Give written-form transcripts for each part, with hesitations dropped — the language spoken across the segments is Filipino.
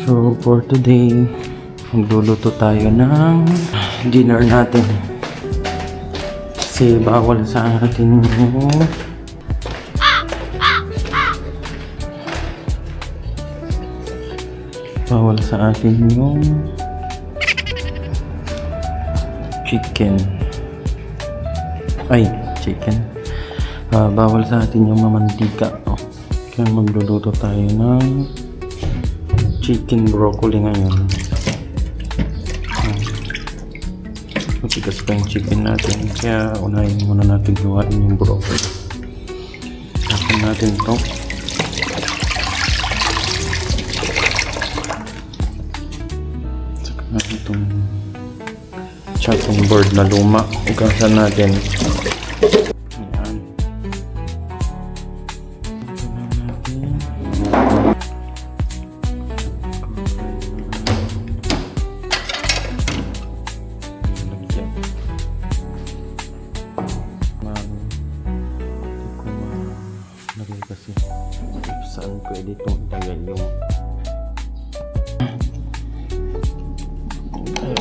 So for today, magluluto tayo ng dinner natin. Kasi bawal sa atin yung chicken. Bawal sa atin yung mamantika. Kaya magluluto tayo ng chicken broccoli ngayon. Matigas pa yung chicken natin, kaya unahin muna natin gawain yung broccoli. Tapon natin ito. Saka natin itong chopping board na luma. Ugasan natin. Ayan. Kasi saan pwede itong ilagay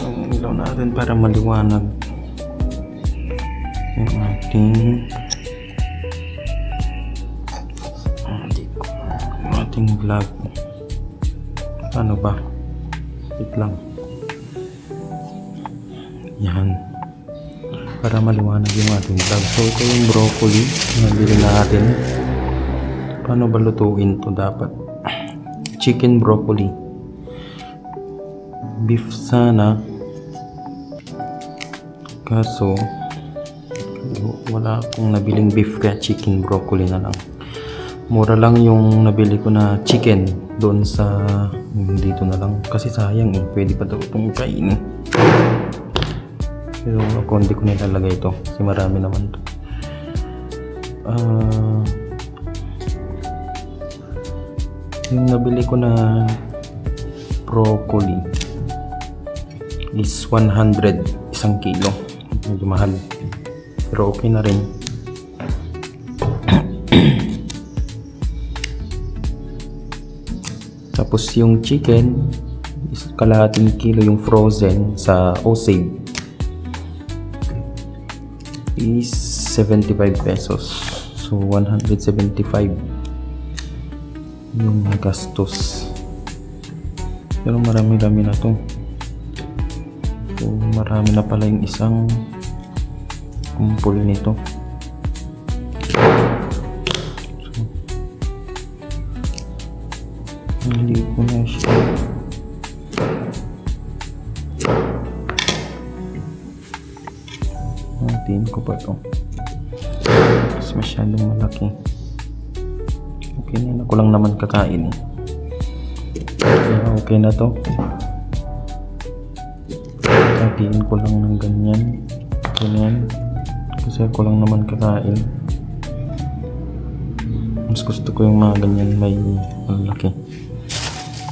yung ilaw natin para maliwanag yung ating vlog. Paano ba? Wait lang. Yan, para maliwanag yung ating vlog. So ito yung broccoli na nabili natin. Paano ba lutuin to? Dapat chicken broccoli, beef sana, kaso wala akong nabiling beef kaya chicken broccoli na lang. Mura lang yung nabili ko na chicken doon sa dito na lang kasi sayang pwede pa daw itong kainin, pero ako hindi ko nilalagay ito kasi marami naman to. Yung nabili ko na broccoli is 100, 1 kilo. Medyo mahal, pero okay na rin. Tapos yung chicken is kalahating kilo, yung frozen sa Osave is 75 pesos. So 175 yung gastos, pero marami-rami na to. So marami na pala yung isang kumpul nito. So hindi ko na siya natin ko pa ito kasi masyadong malaki. Okay na, ako lang naman kakain kaya okay na to. Hatiin ko lang ng ganyan kasi ako lang naman kakain. Mas gusto ko yung mga ganyan may malaki.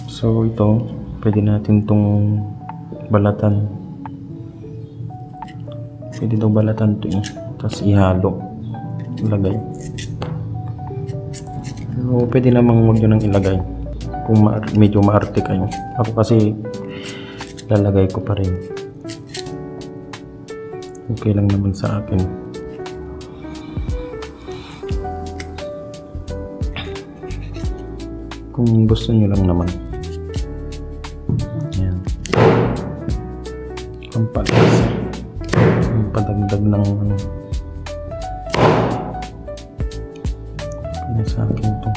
So ito pwede natin tong balatan, pwede daw balatan to tapos ihalo, ilagay. So, pwede namang huwag nyo nang ilagay kung medyo maarte kayo. Ako kasi lalagay ko pa rin. Okay lang naman sa akin. Kung gusto nyo lang naman. Ayan. Ang palasa. Ang padagdag ng sa akin to.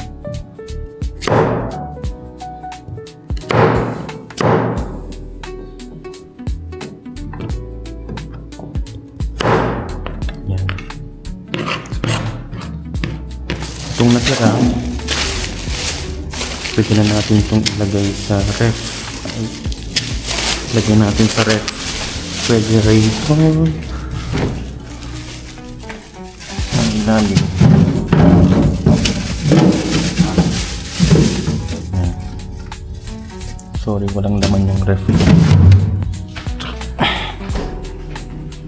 Yan. Itong natira, pwede na natin itong ilagay sa ref. Lagyan natin sa ref. Pwede rin ito ang ilalim. Sorry, walang laman yung ref.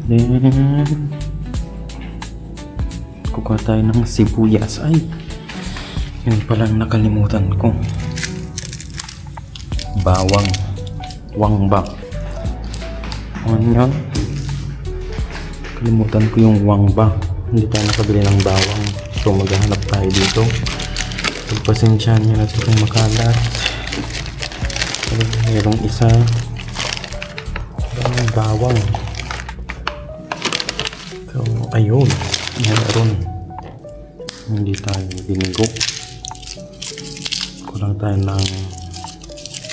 Then kukuha tayo ng sibuyas. Ay, yun palang nakalimutan ko. Bawang. Wangbang. Ano? Kalimutan ko yung wangbang. Hindi tayo nakabili ng bawang. So maghahanap tayo dito. Pagpasensyahan nyo na itong makalat. Mayroong isa. Bawang. So ayun. Meron. Hindi tayo binigo. Kulang tayo ng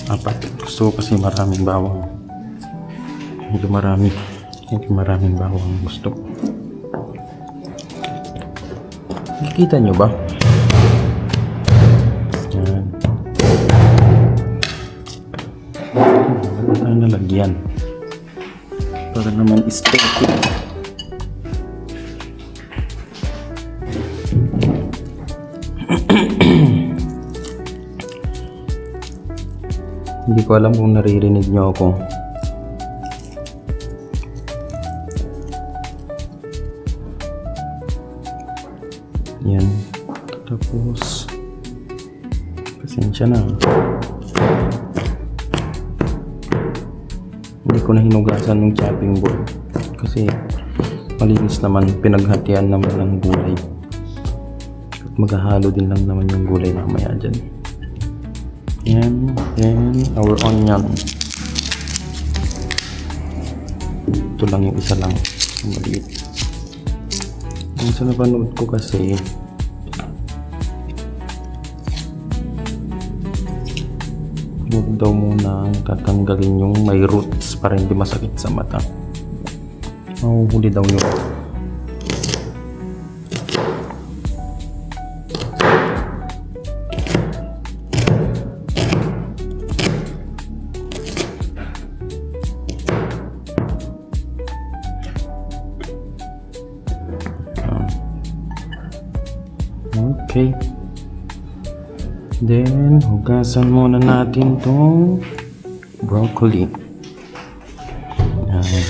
4. Gusto ko kasi maraming bawang. Medyo maraming bawang gusto. Nakikita nyo ba? Yan. Ano tayo nalagyan? Para naman steak. Hindi ko alam kung naririnig nyo ako. Yan. Tapos pasensya na. Hindi ko na hinugasan ng chopping board kasi malinis naman, pinaghatian naman ng gulay at maghahalo din lang naman yung gulay mamaya dyan. Yan, and our onion. Ito lang yung isa lang, yung maliit. Yung sa napanood ko kasi huwag daw muna tatanggalin yung may roots para hindi masakit sa mata. Mahuhuli daw yun. Okay. Then, hugasan muna natin tong broccoli. Yan.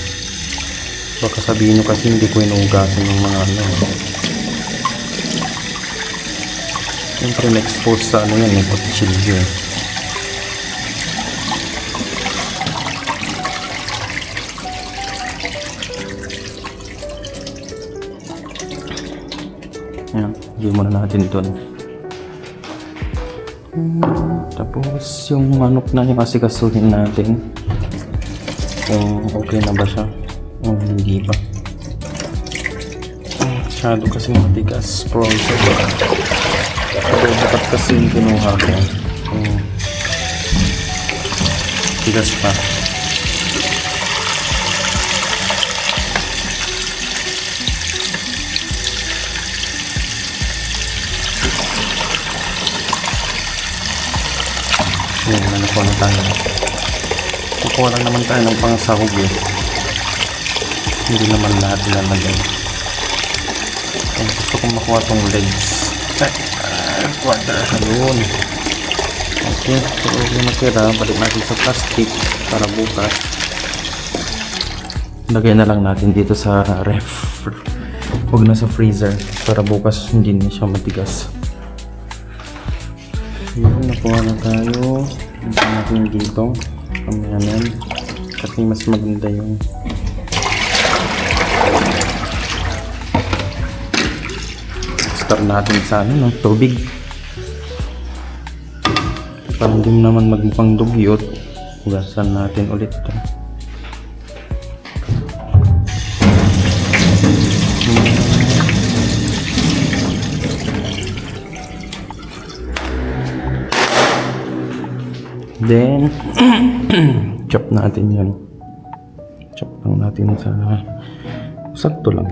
Baka sabihin nyo kasi hindi ko inuhugasan ng mga ano. Siyempre na-expose sa ano yan, kutsilyo. Yan, hindi muna natin ito. Tapos yung manok na yung asikasuhin natin kung okay na ba siya o hindi ba. Masyado kasi matigas frozen. Dapat kasi yung kinuha ko tigas pa. Yan, nakuha na tayo. Kukuha lang naman tayo ng pangsahog eh. Hindi naman lahat ilalagay. Gusto kong makuha tong legs. Ayun. Okay, so yung natira, balik natin sa plastic para bukas. Lagay na lang natin dito sa ref. Huwag na sa freezer para bukas hindi na siya matigas. Yun, nakuha na tayo. Ito natin dito. Kamayanan. Kasi mas maganda yung start natin sa ano, ng tubig. Para hindi naman magmukhang dugyot, hugasan natin ulit ito. Then, chop natin yun. Chop lang natin sa sakto lang.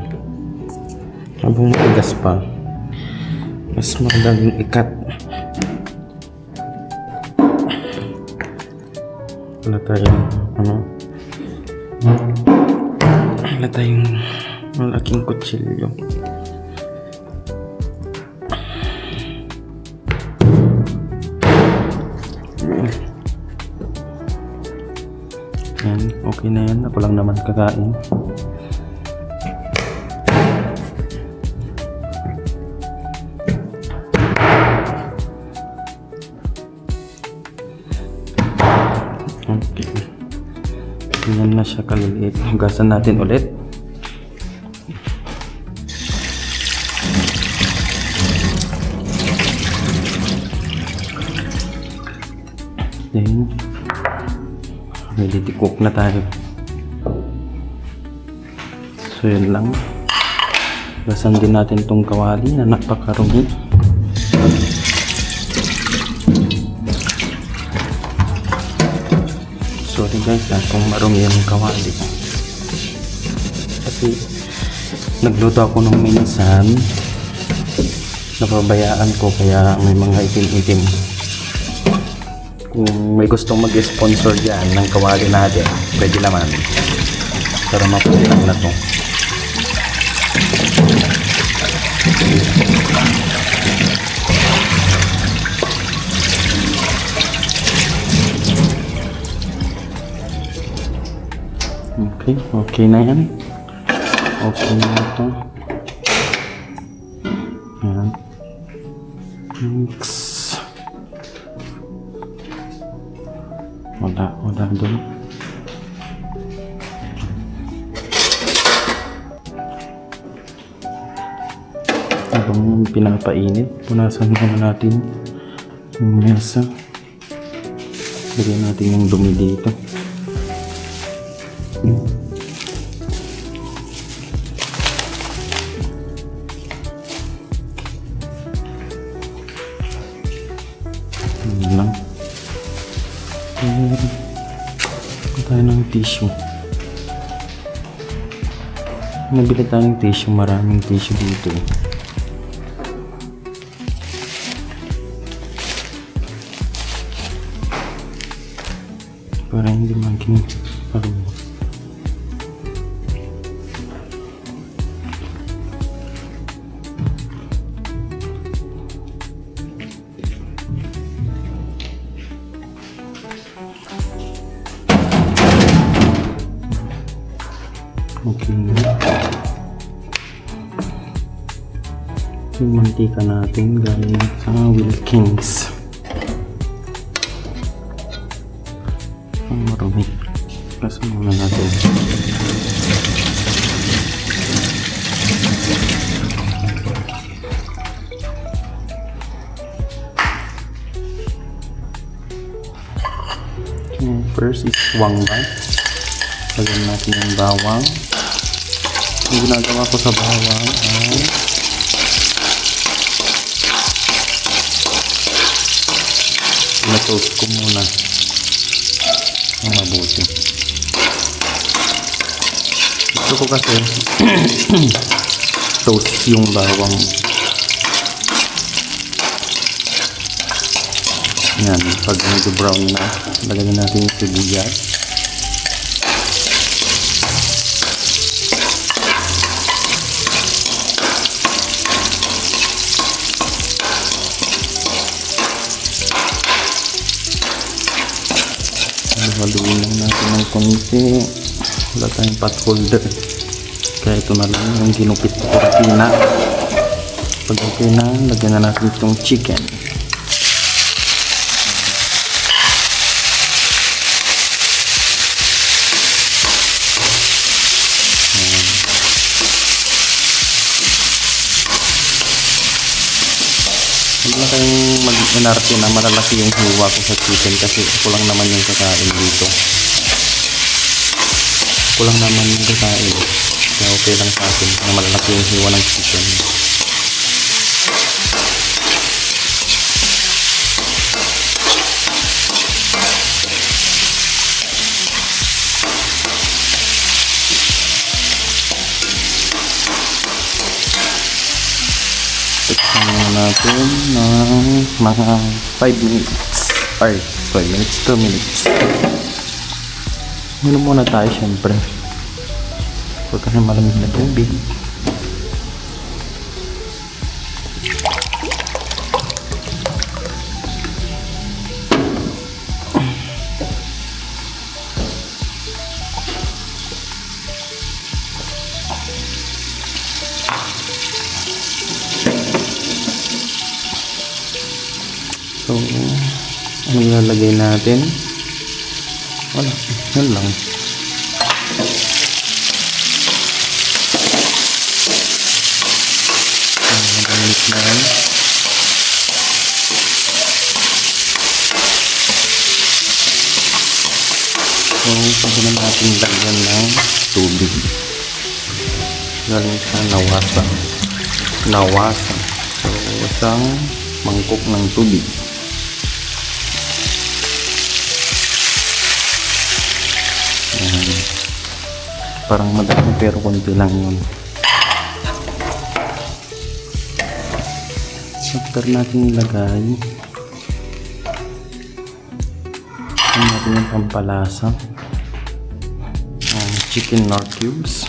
Habang matigas pa, mas magandang ikat. Wala tayong wala tayong malaking kutsilyo. Yan, okay na yan. Ako lang naman kakain. ganyan na siya kaliliit. Hugasan natin ulit. Then, ready to cook na tayo. So yun lang. Hugasan din natin tong kawali na napakarumi. Sorry guys kung marumi yung kawali. Kasi nagluto ako nung minsan, napabayaan ko kaya may mga itim-itim. Kung may gustong mag-sponsor dyan ng kawali natin, pwede naman para mapulang na to. Okay na yan. Okay na ito. Yan. Mix. Wala doon. Habang pinapainit, punasan naman natin yung mesa. Lagyan natin yung dumi dito. Yun lang. Tayo ng tissue. Nabili tayong tissue, maraming tissue dito. Para hindi maging parumo. Okay na. Yung mantika natin galing sa Wilkins. Ang marumi. Kasama natin. Okay, first is wangban. Lagyan natin yung bawang. Ang ginagawa ko sa bawang ay na-toast ko muna ang mabuti. Gusto ko kasi toast yung bawang. Yan, pag medyo brown na, lagyan natin yung sibuyas. Haluin lang natin ng konti. Wala tayong pot holder, kaya ito na lang yung ginupit ko kurtina. Pag okay na, lagyan na natin itong chicken. Huwag na kayong mag-inarte na malalaki yung hiwa ko sa chicken kasi ako lang naman yung kakain dito. Ako lang naman yung kakain. Kaya okay lang sa akin na malalaki yung hiwa ng chicken. Tikman muna natin ng mga 5 minutes. Or 5 minutes, 2 minutes. Muna muna tayo syempre. Huwag ka na malamig na tubig. So, ano lalagay natin? Wala, yun lang. Yan. So, pwede na natin lagyan ng tubig. Galing sa nawasa. So, isang mangkok ng tubig. Ayan. Parang madami pero konti lang yun. After natin ilagay, natin yung pampalasa, chicken nor cubes.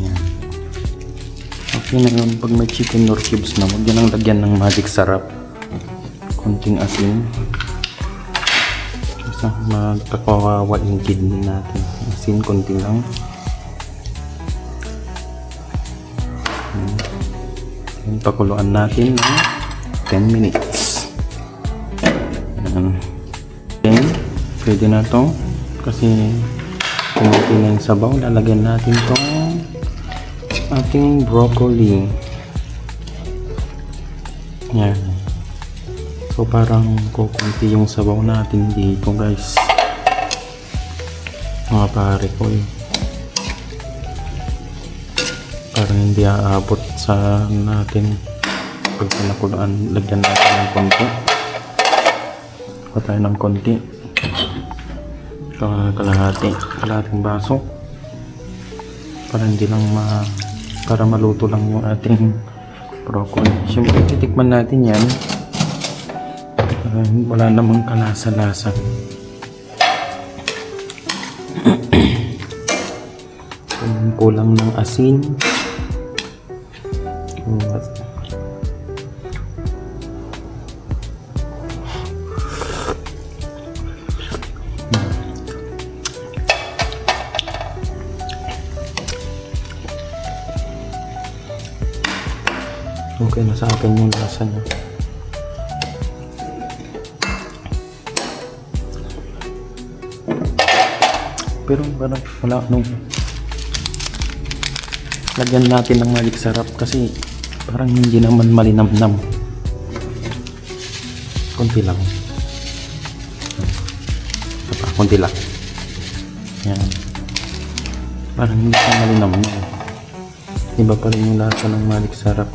Yan. Okay na yun. Pag may chicken nor cubes na, huwag yan ang lagyan ng magic sarap. Konting asin. Basta magkakawawa yung kidney natin. Asin, konti lang. Yan, pakuluan natin ng 10 minutes. Yan. Okay, pwede na to. Kasi kumunti na yung sabaw. Lalagyan natin tong ating broccoli. Yan. So parang kukunti yung sabaw natin dito, guys. Mga pare ko eh. Parang hindi aabot sa natin. Pag pinakuluan, lagyan natin ng konti. Kuha tayo ng konti. Kalahating baso. Para hindi lang para maluto lang yung ating broccoli. Siyempre, titikman natin yan. Wala namang kalasa-lasa. Kulang ng asin. Okay na sa akin yung lasa niya. Pero wala nung lagyan natin ng magic sarap kasi parang hindi naman malinamnam. Konti lang. Konti lang. Yan. Parang hindi siya malinamnam. Iba pa rin yung lasa ng magic sarap.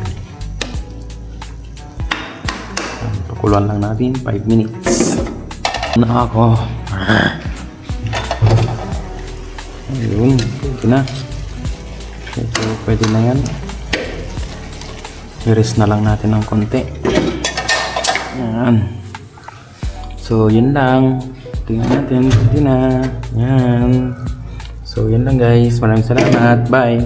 Pakuluan lang natin 5 minutes. Na ako. Ayun, pwede na. So, pwede na yan. I-rest na lang natin ng konti. Yan. So, yun lang. Tingnan natin. Pwede na. Yan. So, yun lang guys. Maraming salamat. Bye.